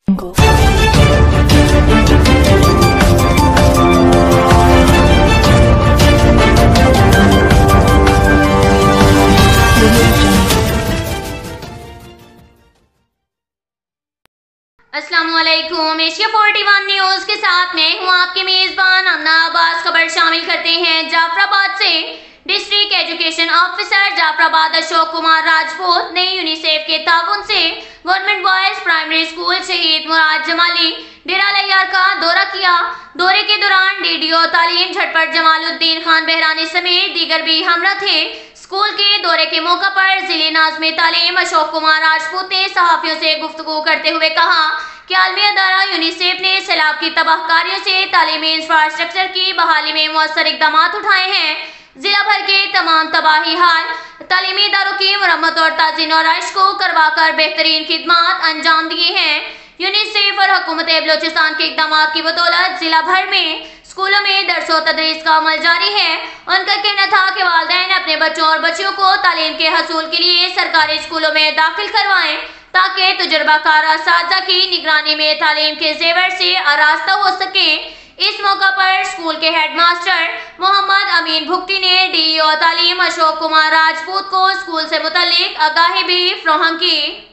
अस्सलामुअलैकुम। Asia 41 news के साथ मैं हूं आपके मेजबान अन्ना अब्बास। खबर शामिल करते हैं जाफराबाद से। District education officer Jafrabad Ashok Kumar Rajput ने यूनिसेफ के ताउन से गवर्नमेंट बॉयज प्राइमरी स्कूल शहीद मुराद जमाली डेरा लैयार का दौरा किया। दौरे के दौरान डीडीओ तालीम झटपट जमालुद्दीन खान बहरानी समेत दीगर भी हमरा थे। स्कूल के दौरे के मौका पर जिले नाज़िम तालीम अशोक कुमार राजपूत ने सहाफियों से गुफ्तगू करते हुए कहा कि आलमी अदारा यूनिसेफ ने सैलाब की तबाहकारियों से तालीमी इंफ्रास्ट्रक्चर की बहाली में मौसर इकदाम उठाए हैं। जिला भर के तमाम तबाही हाल तालीमी इदारों की मरम्मत और ताज़ीन और आइश को करवा कर बेहतरीन खिदमात अंजाम दिए हैं। यूनिसेफ और हुकूमत बलोचिस्तान के इकदाम की बदौलत जिला भर में स्कूलों में दर्स व तदरीस का अमल जारी है। उनका कहना था कि वालिदैन अपने बच्चों और बच्चियों को तालीम के हसूल के लिए सरकारी स्कूलों में दाखिल करवाएं ताकि तजुर्बाकार असातिज़ा की निगरानी में तालीम के जेवर से आरास्ता हो सके। इस मौका पर स्कूल के हेडमास्टर मोहम्मद अमीन भुगती ने डीईओ तालीम अशोक कुमार राजपूत को स्कूल से मुतल्लिक आगाही भी फराहम की।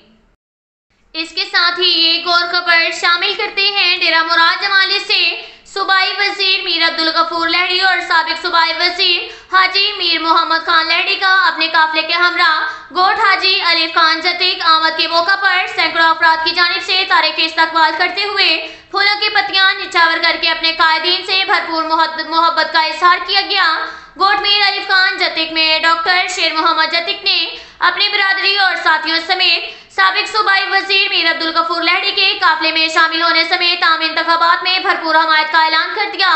इसके साथ ही एक और खबर शामिल करते हैं डेरा मुराद जमाली से। सूबाई वजीर मीर अब्दुल गफूर लहड़ी और साबिक सूबाई वजीर हाजी मीर मोहम्मद खान लहड़ी का अपने काफिले के हमरा गोट हाजी अलीफ खान जतीक आमद के मौका पर सैकड़ों अफराद की जानिब से तारीखी इस्तकबाल करते हुए फूलों की पत्तियां निछावर करके अपने कायदीन से भरपूर मोहब्बत का इजहार किया गया। गोट मीर अलीफ खान जतीक में डॉक्टर शेर मोहम्मद जतीक ने अपनी बिरादरी और साथियों समेत साबिक सूबाई वजीर मीर अब्दुल गफूर लहड़ी के काफिले में शामिल होने समेत आम इंतखाबात में भरपूर हमायत का ऐलान कर दिया।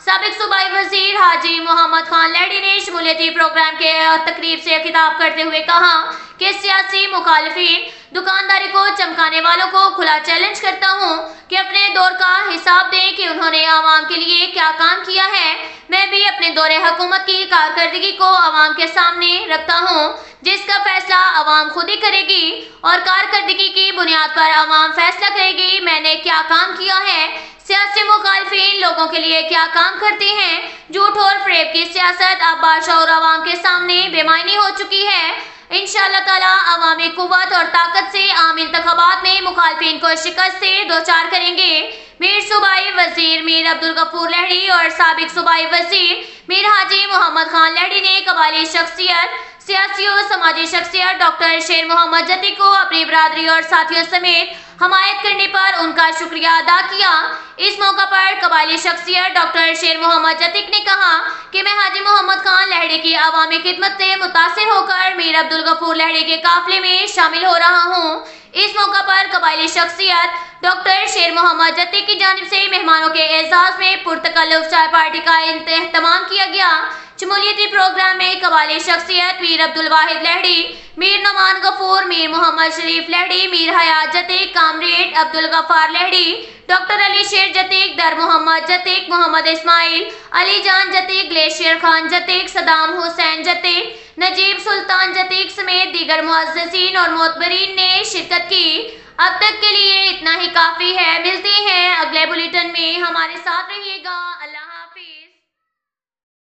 साबिक सूबाई वजीर हाजी मोहम्मद खान लहड़ी ने शमूलियती प्रोग्राम के तकरीब से खिताब करते हुए कहा कि सियासी मुखालिफिन दुकानदारी को चमकाने वालों को खुला चैलेंज करता हूँ कि अपने दौर का हिसाब दें कि उन्होंने आवाम के लिए क्या काम किया है। मैं भी अपने दौरे हुकूमत की कारकर्दगी को आवाम के सामने रखता हूँ, जिसका फैसला आवाम खुद ही करेगी और कारकर्दगी की बुनियाद पर आवाम फैसला करेगी मैंने क्या काम किया है। सियासी मुखालिफिन लोगों के लिए क्या काम करते हैं। झूठ और फरेब की सियासत अब बादशाह और आवाम के सामने बेमायनी हो चुकी है। इंशाअल्लाह ताला अवामी कुव्वत और ताकत से आम इंतखाबात में मुखालिफिन को शिकस्त से दो चार करेंगे। मीर सूबाई वजीर मीर अब्दुल गफूर लहड़ी और साबिक सूबाई वजीर मीर हाजी मोहम्मद खान लहड़ी ने कबायली शख्सियत सियासी और समाजी शख्सियत डॉक्टर शेर मोहम्मद जतीक को अपनी बरादरी और साथियों समेत हमायत करने पर उनका शुक्रिया अदा किया। इस मौका पर कबायली शख्सियत डॉक्टर शेर मोहम्मद जतीक ने कहा कि मैं हाजी मोहम्मद खान लहड़ी की अवामी खिदमत से मुतासिर होकर मीर अब्दुल गफूर लहड़ी के काफिले में शामिल हो रहा हूँ। इस मौका पर कबायली शख्सियत डॉक्टर शेर मोहम्मद जतीक की जानिब से मेहमानों के एजाज में पुरतकल्लुफ चाय पार्टी का एहतमाम किया गया। शमूलियती प्रोग्राम में कबायली शख्सियत मीर अब्दुल वाहिद लहड़ी, मीर नमान गफूर, मीर मोहम्मद शरीफ लहड़ी, मीर हयात जतीक, कामरेड अब्दुल गफ्फार लहड़ी, डॉक्टर अली शेर जतीक, दर मोहम्मद जतीक, मोहम्मद इस्माइल, अली जान जतीक, ग्लेशियर खान जतीक, सदाम हुसैन जतीक, नजीब सुल्तान जतीक समेत दीगर मुअज़्ज़िज़ीन और मोतबरीन ने शिरकत की। अब तक के लिए इतना ही काफी है। मिलते हैं अगले बुलेटिन में, हमारे साथ रहिएगा। अल्लाह।